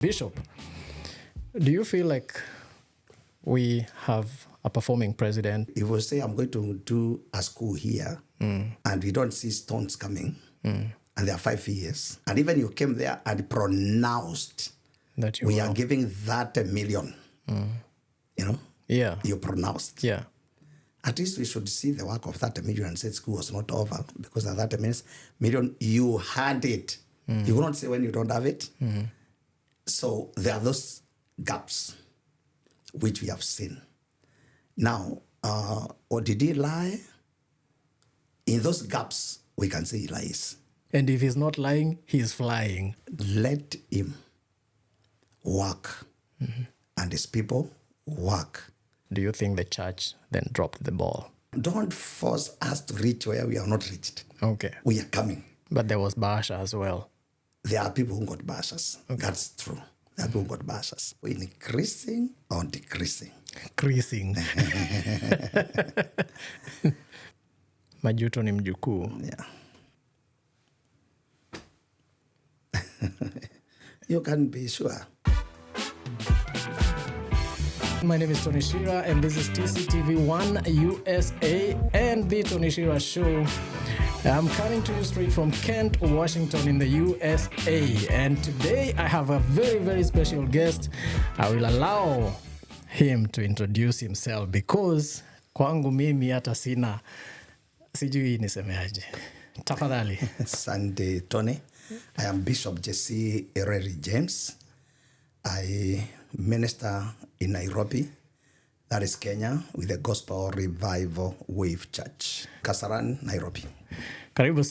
Bishop, do you feel like we have a performing president? If we say I'm going to do a school here and we don't see stones coming and there are 5 years, and even you came there and pronounced That you we will? are giving that a million, you know, Yeah. you pronounced. Yeah. At least we should see the work of that million and say school was not over because of that million, you had it. You will not say when you don't have it. So there are those gaps which we have seen. Now, or did he lie? In those gaps, we can say he lies. And if he's not lying, he's flying. Let him work and his people work. Do you think the church then dropped the ball? Don't force us to reach where we are not reached. Okay. We are coming. But there was Basha as well. There are people who got bashers. Okay. That's true. There are people who got bashers. We're increasing or decreasing? Creasing. Majuto ni mjukuu. Yeah. You can be sure. My name is Tony Shira, and this is TCTV1 USA and the Tony Shira Show. I'm coming to you straight from Kent, Washington in the USA. And today I have a very, very special guest. I will allow him to introduce himself because kwangu mimi hata sijui nisemeaje. Tafadhali. Sunday, Tony. I am Bishop Jesse Ereri James. I minister in Nairobi, that is Kenya, with the Gospel Revival Wave Church, Kasarani, Nairobi. Karibu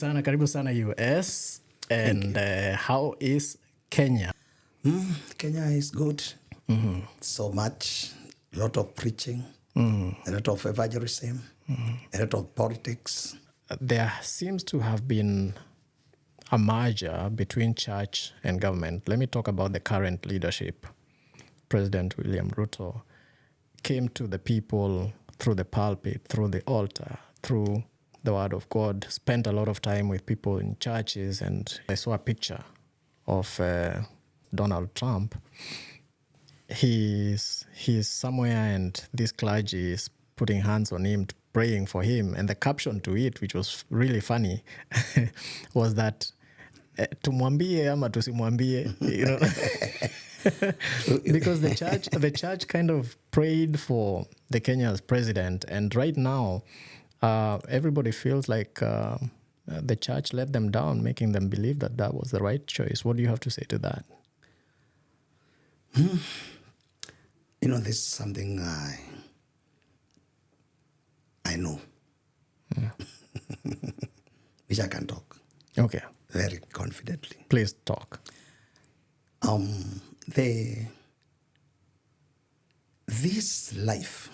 sana US. And how is Kenya? Kenya is good. So much, a lot of preaching, a lot of evangelism, a lot of politics. There seems to have been a merger between church and government. Let me talk about the current leadership. President William Ruto came to the people through the pulpit, through the altar, through the word of God, spent a lot of time with people in churches, and I saw a picture of Donald Trump. He's somewhere and this clergy is putting hands on him, praying for him. And the caption to it, which was really funny, was that tumwambie ama tusimwambie, you know. Because the church kind of prayed for the Kenya's president, and right now everybody feels like the church let them down, making them believe that that was the right choice. What do you have to say to that? You know, this is something I know, which I can talk. Okay. Very confidently. Please talk. This life,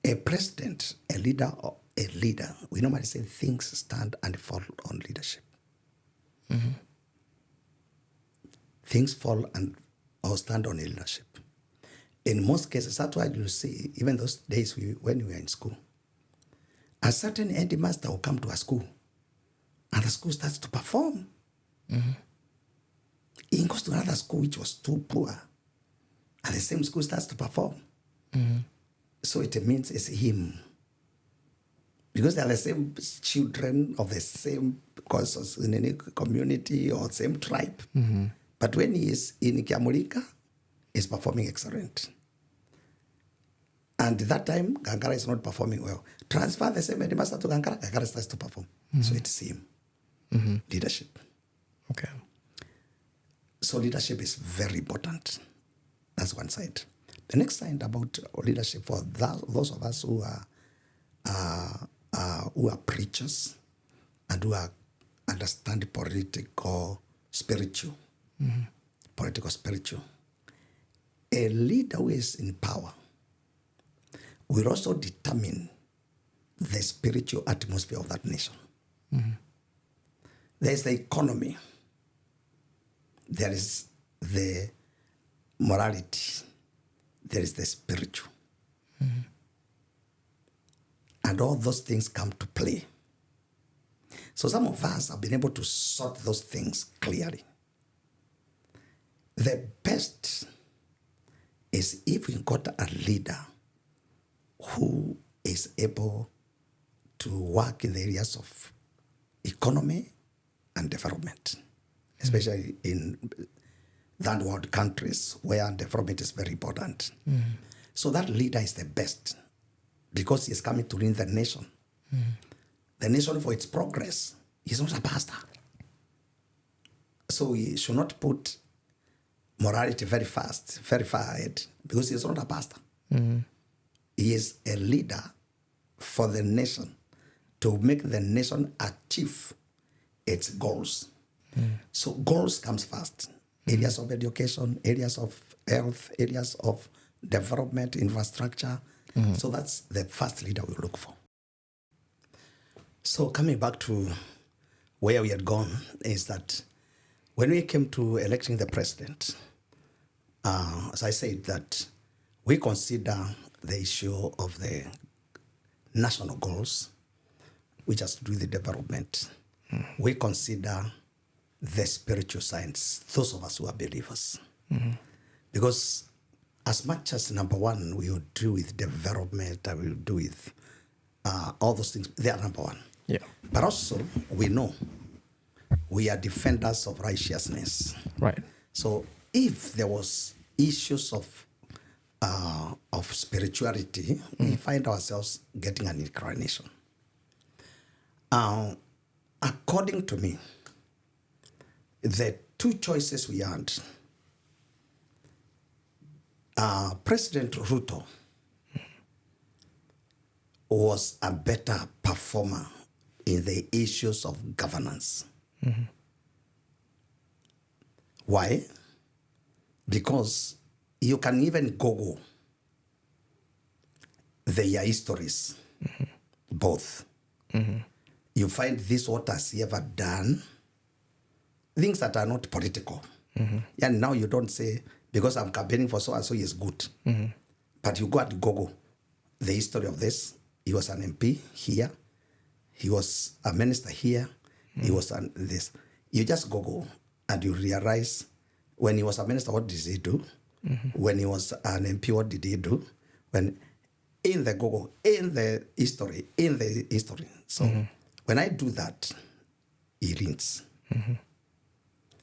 a president, a leader, we normally say things stand and fall on leadership. Things fall or stand on leadership. In most cases, that's why you see, even those days when we were in school, a certain headmaster will come to a school and the school starts to perform. He goes to another school which was too poor and the same school starts to perform. So it means it's him. Because they are the same children of the same causes in any community or same tribe. But when he is in Kiamulika, he's performing excellent. And that time, Gangara is not performing well. Transfer the same headmaster to Gangara, Gangara starts to perform. So it's him. Leadership. Okay. So leadership is very important. That's one side. The next side about leadership for those of us who are preachers and who understand political, spiritual. A leader who is in power will also determine the spiritual atmosphere of that nation. There is the economy. There is the morality. There is the spiritual. And all those things come to play. So some of us have been able to sort those things clearly. The best is if we got a leader who is able to work in the areas of economy and development, especially in third world countries where development is very important. So that leader is the best because he is coming to lead the nation. The nation for its progress. He's not a pastor. So we should not put morality very far ahead, because he's not a pastor. He is a leader for the nation to make the nation achieve its goals. So goals comes first. Areas of education, areas of health, areas of development, infrastructure. So that's the first leader we look for. So coming back to where we had gone is that when we came to electing the president, as I said, that we consider the issue of the national goals, which has to do with the development. We consider the spiritual science, those of us who are believers. Because as much as number one, we would do with development, and we would do with all those things, they are number one. Yeah. But also, we know we are defenders of righteousness. Right. So if there was issues of spirituality, we find ourselves getting an inclination. According to me, the two choices we had, President Ruto was a better performer in the issues of governance. Why? Because you can even Google their histories, both. You find this, what has he ever done? Things that are not political. And now you don't say, because I'm campaigning for so and so, he is good. But you go and Google the history of this. He was an MP here. He was a minister here. He was this. You just Google and you realize when he was a minister, what did he do? When he was an MP, what did he do? When in the Google, in the history. So when I do that, he wins.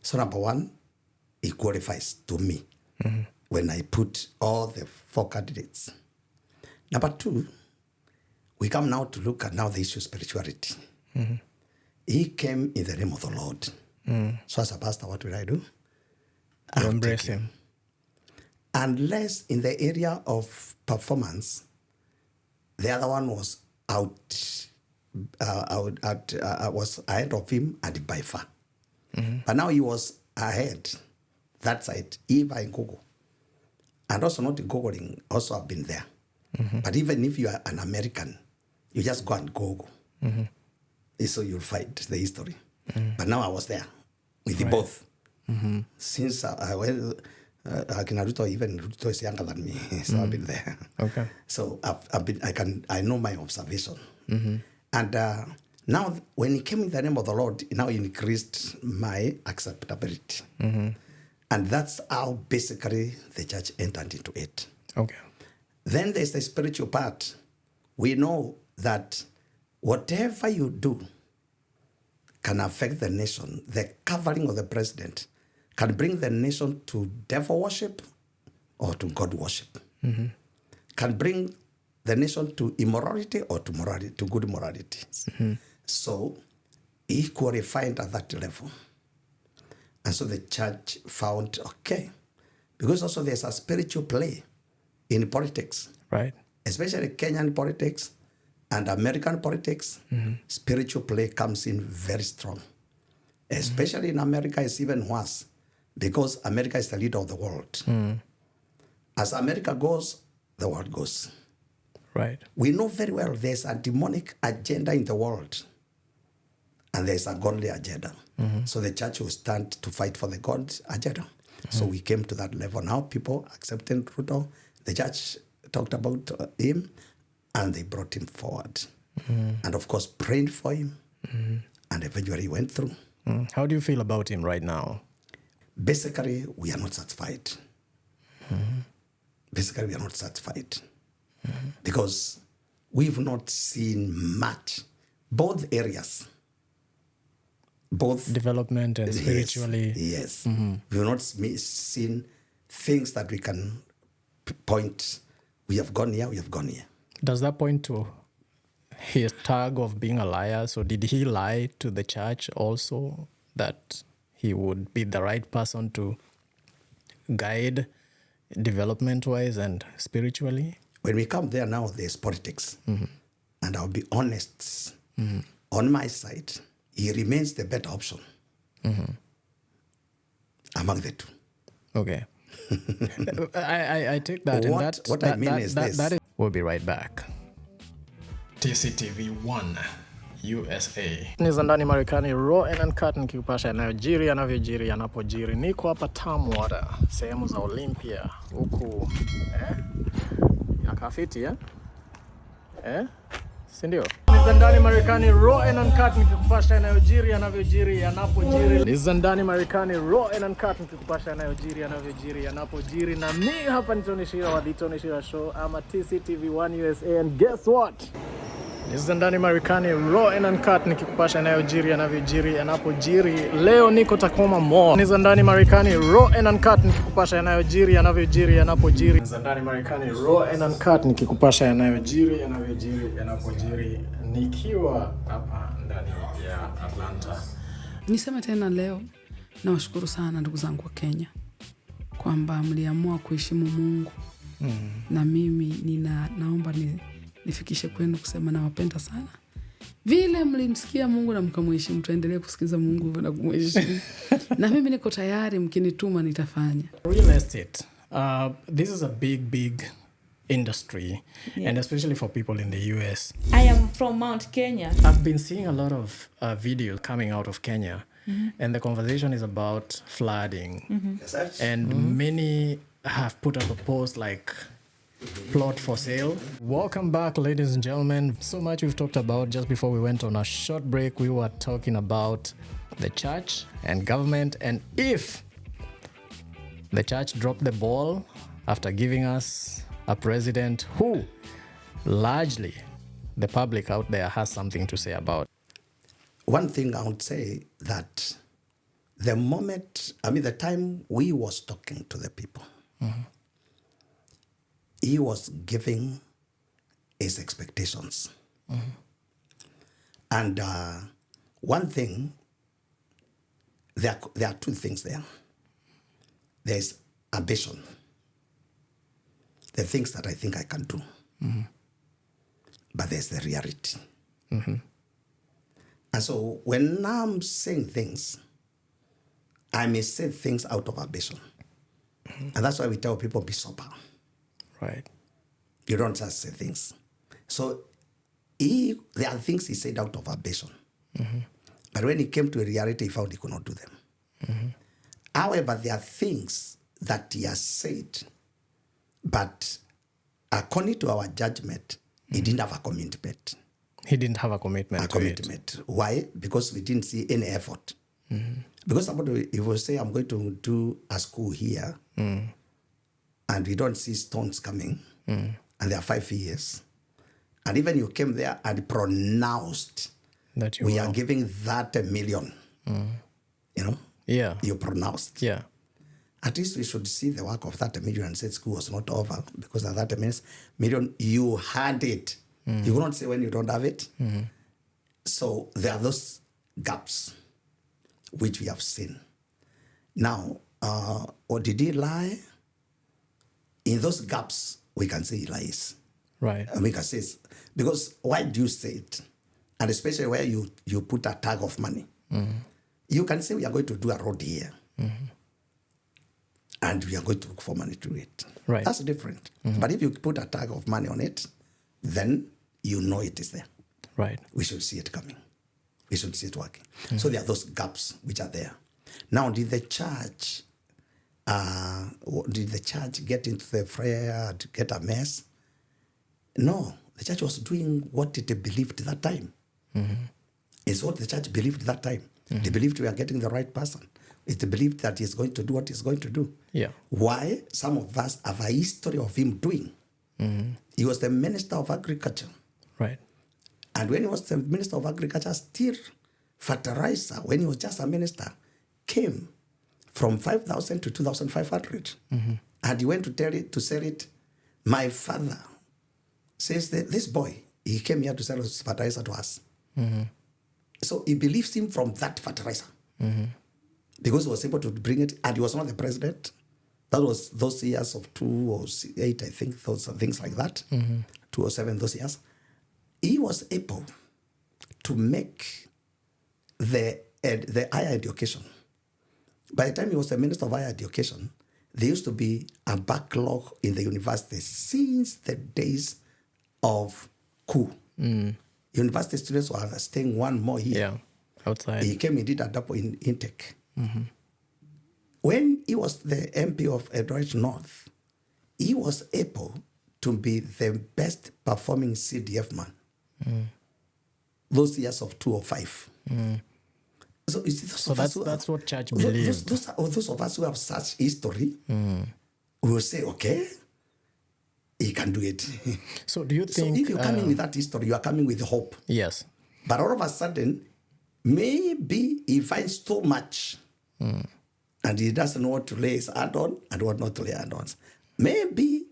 So number one, he qualifies to me when I put all the four candidates. Number two, we come now to look at now the issue of spirituality. He came in the name of the Lord. So as a pastor, what will I do? You embrace him. Unless in the area of performance, the other one was was ahead of him and by far. But now he was ahead, that side, even in Google. And also not in Googling, also I've been there. But even if you are an American, you just go and Google. So you'll find the history. But now I was there with the both. Since Ruto is younger than me, so I've been there. Okay. So I know my observation. And now when he came in the name of the Lord, now he increased my acceptability. And that's how basically the church entered into it. Okay. Then there's the spiritual part. We know that whatever you do can affect the nation. The covering of the president can bring the nation to devil worship or to God worship. Can bring the nation to immorality or to morality, to good morality. So he qualified at that level. And so the church found, okay, because also there's a spiritual play in politics. Right. Especially Kenyan politics and American politics, spiritual play comes in very strong. Especially in America, it's even worse because America is the leader of the world. As America goes, the world goes. Right. We know very well there's a demonic agenda in the world and there's a godly agenda. So the church will stand to fight for the God agenda. So we came to that level. Now people accepting Ruto. The church talked about him and they brought him forward. And of course, praying for him. and eventually he went through. How do you feel about him right now? Basically, we are not satisfied. Basically, we are not satisfied because we've not seen much, both areas, both development and spiritually. Yes. We've not seen things that we can point. We have gone here, we have gone here. Does that point to his tag of being a liar? So did he lie to the church also that he would be the right person to guide development-wise and spiritually? When we come there now, there's politics. And I'll be honest, on my side, he remains the better option among the two. Okay. I take that. What I mean is this. We'll be right back. TCTV 1 USA. Ni za ndani Marekani, raw and uncut, nikikupasha yanayojiri, yanavyojiri, yanapojiri. Niko hapa Tamwater, sehemu za Olympia huku yakafiti si ndio? Ni za ndani Marekani, raw and uncut, nikikupasha yanayojiri, yanavyojiri, yanapojiri. Ni za ndani Marekani, raw and uncut, nikikupasha yanayojiri, yanavyojiri, yanapojiri. Na mimi hapa ni Tony Shira wa The Tony Shira Show. I'm a TCTV 1 USA, and guess what? Ni za ndani Marekani, raw and uncut, nikikupasha yanayojiri, yanavyojiri, yanapojiri. Leo niko Tacoma Mall. Ni za ndani Marekani, raw and uncut, nikikupasha yanayojiri, yanavyojiri, yanapojiri. Ni za ndani Marekani, raw and uncut, nikikupasha yanayojiri, yanavyojiri, yanapojiri. Nikiwa hapa ndani ya Atlanta. Niseme tena leo, nawashukuru sana ndugu zangu wa Kenya kwamba mliamua kuheshimu Mungu. Na mimi naomba nifikishe kwenu kusema nawapenda sana. Vile mlimsikia Mungu na mkamheshimu, tuendelee kusikiza Mungu na kumheshimu. Na mimi niko tayari, mkinituma nitafanya. Real estate. This is a big industry, and especially for people in the US. I am from Mount Kenya. I've been seeing a lot of videos coming out of Kenya, and the conversation is about flooding. And many have put up a post like, plot for sale. Welcome back, ladies and gentlemen. So much we've talked about. Just before we went on a short break, we were talking about the church and government, and if the church dropped the ball after giving us a president who largely the public out there has something to say about. One thing I would say that the time we was talking to the people, he was giving his expectations. And one thing, there are two things there. There's ambition. The things that I think I can do. But there's the reality. And so when I'm saying things, I may say things out of ambition. And that's why we tell people, be sober. Right. You don't just say things. So there are things he said out of ambition. But when he came to a reality, he found he could not do them. However, there are things that he has said, but according to our judgment, he didn't have a commitment. He didn't have a commitment to it. Why? Because we didn't see any effort. Because somebody, if you say, I'm going to do a school here, and we don't see stones coming, and there are 5 years, and even you came there and pronounced that we are giving that $1 million, Yeah. you pronounced. Yeah. At least we should see the work of that $1 million and say school was not over, because at that $1 million, you had it. You will not say when you don't have it. So there are those gaps which we have seen. Now, or did he lie? In those gaps, we can say he lies. Right. And we can say, because why do you say it? And especially where you put a tag of money. You can say we are going to do a road here. And we are going to look for money to it. Right. That's different. But if you put a tag of money on it, then you know it is there. Right. We should see it coming. We should see it working. So there are those gaps which are there. Now, did the church get into the prayer to get a mess? No. The church was doing what it believed that time. It's what the church believed that time. They believed we are getting the right person. It believed that he's going to do what he's going to do. Yeah. Why? Some of us have a history of him doing. He was the Minister of Agriculture. Right. And when he was the Minister of Agriculture, still fertilizer, when he was just a minister, came from 5,000 to 2,500. And he went to sell it. My father says that this boy, he came here to sell fertilizer to us. So he believes him from that fertilizer. Because he was able to bring it, and he was not the president. That was those years of 2008, I think, those things like that. 2007, those years. He was able to make the higher education. By the time he was the Minister of Higher Education, there used to be a backlog in the university since the days of coup. University students were staying one more year. Yeah. Outside. He came and did a double intake. When he was the MP of Edward North, he was able to be the best performing CDF man. Those years of 2005. So, that's what church believed. Those of us who have such history, we will say, okay, he can do it. So do you think... So if you're coming with that history, you are coming with hope. Yes. But all of a sudden, maybe he finds too much and he doesn't know what to lay his hand on and what not to lay hand on. Maybe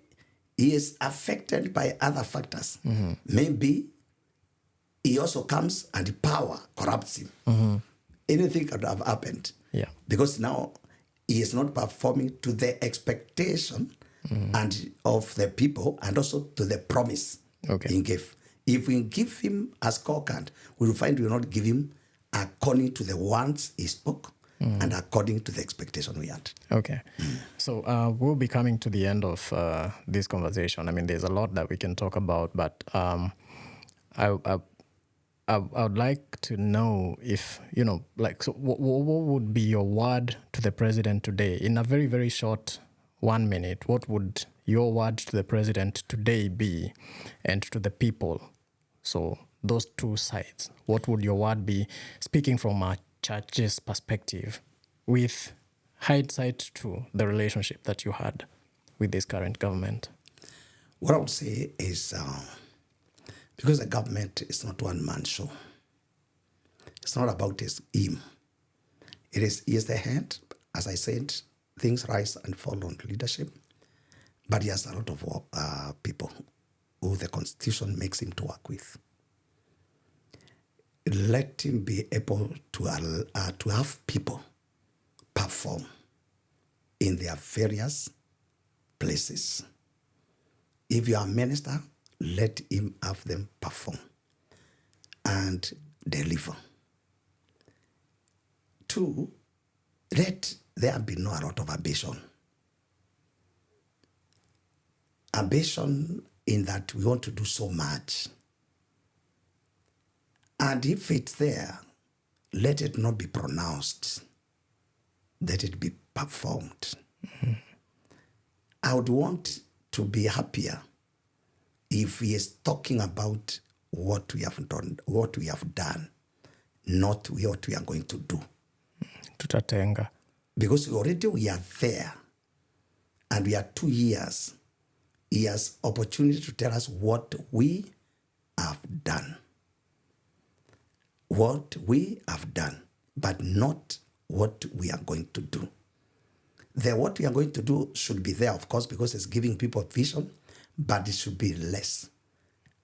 he is affected by other factors. Maybe he also comes and power corrupts him. Anything could have happened. Yeah. Because now he is not performing to the expectation and of the people and also to the promise he gave. If we give him a scorecard, we will find we will not give him according to the words he spoke and according to the expectation we had. Okay. So we'll be coming to the end of this conversation. I mean, there's a lot that we can talk about, but I would like to know if, so what would be your word to the president today? In a very, very short 1 minute, what would your word to the president today be and to the people? So those two sides, what would your word be, speaking from a church's perspective, with hindsight to the relationship that you had with this current government? What I would say is, because the government is not one-man show. It's not about him. He is the head. As I said, things rise and fall on leadership. But he has a lot of people who the Constitution makes him to work with. Let him be able to have people perform in their various places. If you are a minister, let him have them perform and deliver. 2, let there be no a lot of ambition. Ambition in that we want to do so much. And if it's there, let it not be pronounced. Let it be performed. I would want to be happier if he is talking about what we have done, not what we are going to do. Tutatenga. Because already we are there, and we are 2 years. He has opportunity to tell us what we have done. What we have done, but not what we are going to do. What we are going to do should be there, of course, because it's giving people vision, but it should be less.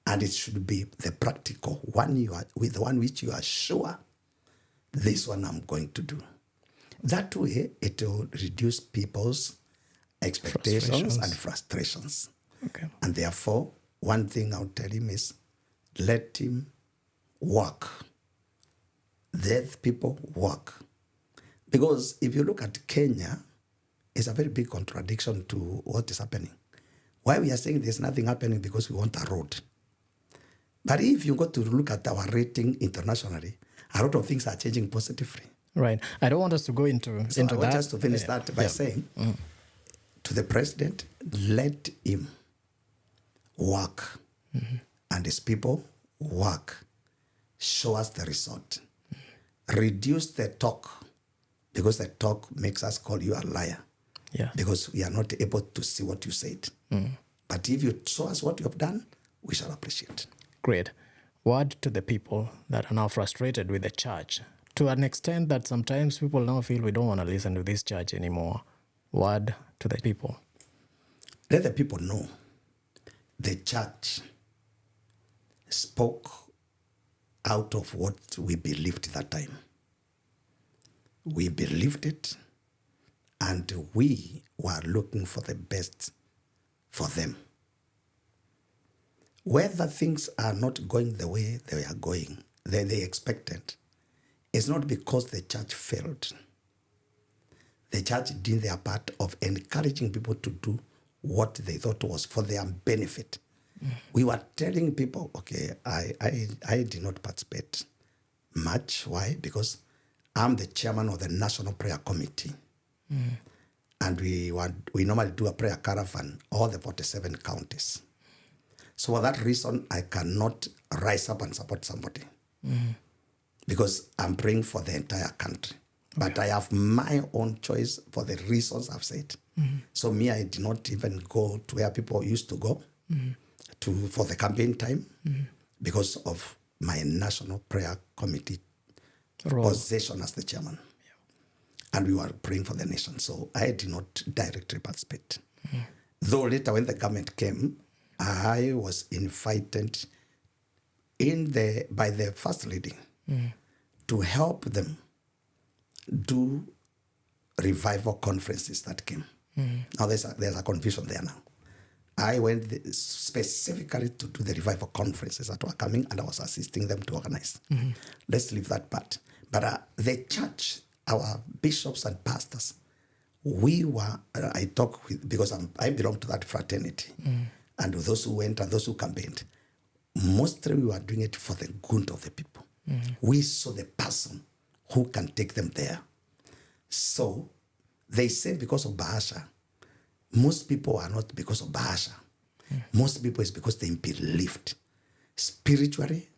And it should be the practical one with the one which you are sure, this one I'm going to do. That way, it will reduce people's expectations and frustrations. Okay. And therefore, one thing I'll tell him is, let him work. Let people work. Because if you look at Kenya, it's a very big contradiction to what is happening. Why we are saying there's nothing happening because we want a road. But if you go to look at our rating internationally, a lot of things are changing positively. Right. I don't want us to go into I that. want us to finish that by saying to the president, let him work and his people work. Show us the result. reduce the talk, because the talk makes us call you a liar. Yeah. Because we are not able to see what you said. But if you show us what you have done, we shall appreciate. Great. Word to the people that are now frustrated with the church, to an extent that sometimes people now feel we don't want to listen to this church anymore. Word to the people. Let the people know the church spoke out of what we believed that time. We believed it, and we were looking for the best for them. Whether things are not going the way they are going, they expected, it's not because the church failed. The church did their part of encouraging people to do what they thought was for their benefit. We were telling people, okay, I did not participate much. Why? Because I'm the chairman of the National Prayer Committee. And we normally do a prayer caravan, all the 47 counties. So for that reason, I cannot rise up and support somebody because I'm praying for the entire country. But I have my own choice for the reasons I've said. So me, I did not even go to where people used to go for the campaign time because of my National Prayer Committee position as the chairman. And we were praying for the nation. So I did not directly participate. Though later when the government came, I was invited by the First Lady to help them do revival conferences that came. Now there's a confusion there now. I went specifically to do the revival conferences that were coming, and I was assisting them to organize. Let's leave that part. But the church, our bishops and pastors, we were, I talk with, because I belong to that fraternity, and those who went and those who campaigned, mostly we were doing it for the good of the people. We saw the person who can take them there. So they say because of Bahasha, most people are not because of Bahasha. Most people is because they believed spiritually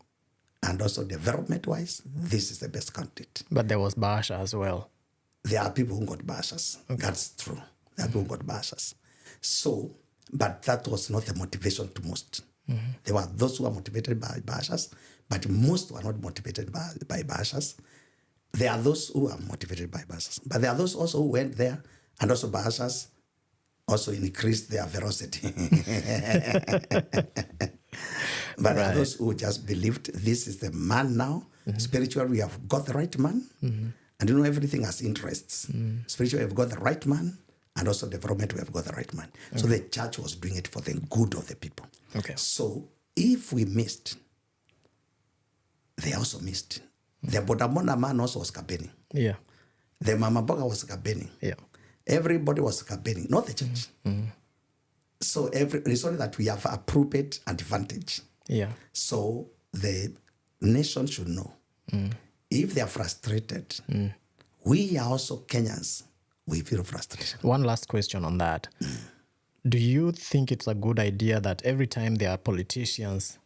and also development-wise, this is the best candidate. But there was Bahasha as well. There are people who got Bahashas. Okay. That's true. There are people who got Bahashas. So, but that was not the motivation to most. There were those who were motivated by Bahashas, but most were not motivated by Bahashas. There are those who are motivated by Bahashas. But there are those also who went there, and also Bahashas also increased their velocity. But there are those who just believed this is the man now. Spiritually, we have got the right man. And you know, everything has interests. Spiritually, we've got the right man. And also development, we have got the right man. So the church was doing it for the good of the people. Okay. So if we missed, they also missed. The Bodamona man also was campaigning. Yeah. The Mama Boga was campaigning. Yeah. Everybody was campaigning, not the church. So it's only that we have appropriate advantage. Yeah. So the nation should know. If they are frustrated, we are also Kenyans. We feel frustrated. One last question on that. Do you think it's a good idea that every time there are politicians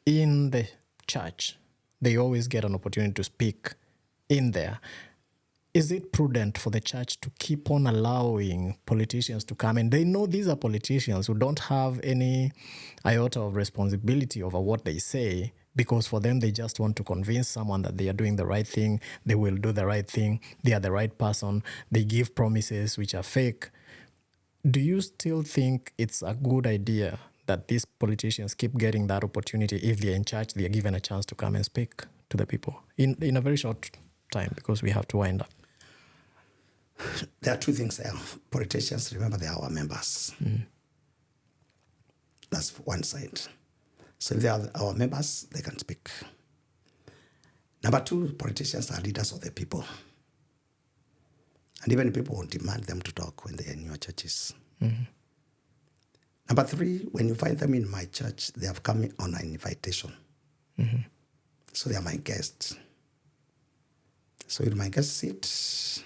in the church, they always get an opportunity to speak in there? Is it prudent for the church to keep on allowing politicians to come? And they know these are politicians who don't have any iota of responsibility over what they say, because for them, they just want to convince someone that they are doing the right thing, they will do the right thing, they are the right person, they give promises which are fake. Do you still think it's a good idea that these politicians keep getting that opportunity? If they're in charge, they're given a chance to come and speak to the people in a very short time, because we have to wind up? There are two things there. Politicians, remember, they are our members. That's one side. So if they are our members, they can speak. Number two, politicians are leaders of the people. And even people won't demand them to talk when they are in your churches. Number three, when you find them in my church, they have come on an invitation. So they are my guests. So in my guest seat,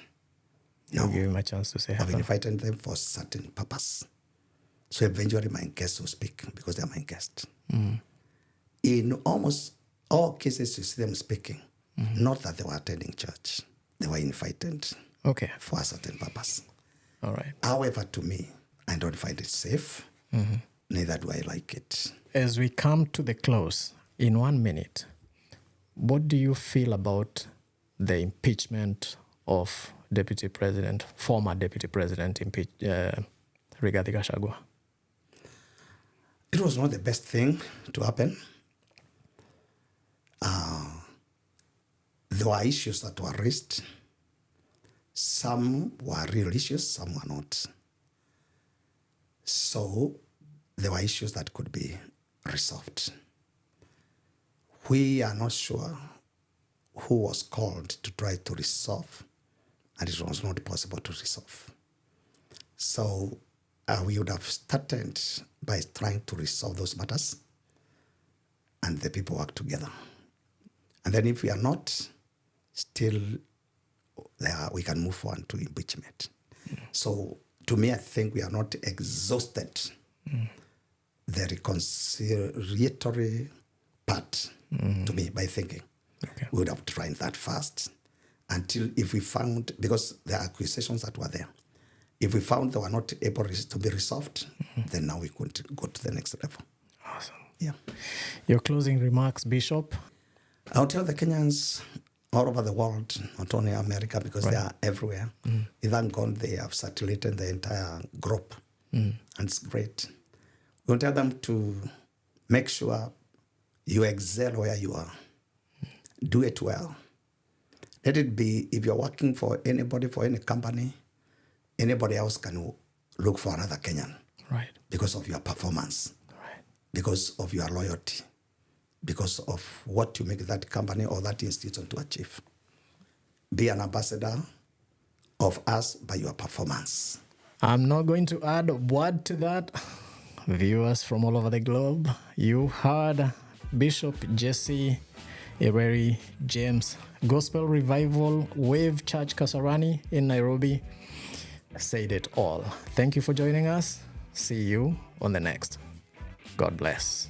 You'll give them a chance to say I've hello. invited them for a certain purpose. So eventually my guests will speak because they're my guests. In almost all cases you see them speaking, Not that they were attending church. They were invited Okay. for a certain purpose. All right. However, to me, I don't find it safe. Neither do I like it. As we come to the close, in 1 minute, what do you feel about the impeachment of former Deputy President Rigathi Gachagua? It was not the best thing to happen. There were issues that were raised. Some were real issues, some were not. So there were issues that could be resolved. We are not sure who was called to try to resolve, and it was not possible to resolve. So we would have started by trying to resolve those matters, and the people work together. And then if we are not, still we can move on to impeachment. So to me, I think we are not exhausted the reconciliatory part to me by thinking. Okay. We would have tried that first until if we found, because the accusations that were there, if we found they were not able to be resolved, then now we could go to the next level. Awesome. Yeah. Your closing remarks, Bishop? I'll tell the Kenyans all over the world, not only America, because they are everywhere. Even God, they have circulated the entire group, and it's great. We'll tell them to make sure you excel where you are. Do it well. Let it be, if you're working for anybody, for any company, anybody else can look for another Kenyan. Right. Because of your performance, Right. because of your loyalty, because of what you make that company or that institution to achieve. Be an ambassador of us by your performance. I'm not going to add a word to that. Viewers from all over the globe, you heard Bishop Jesse Eweri James, Gospel Revival Wave Church Kasarani in Nairobi, said it all. Thank you for joining us. See you on the next. God bless.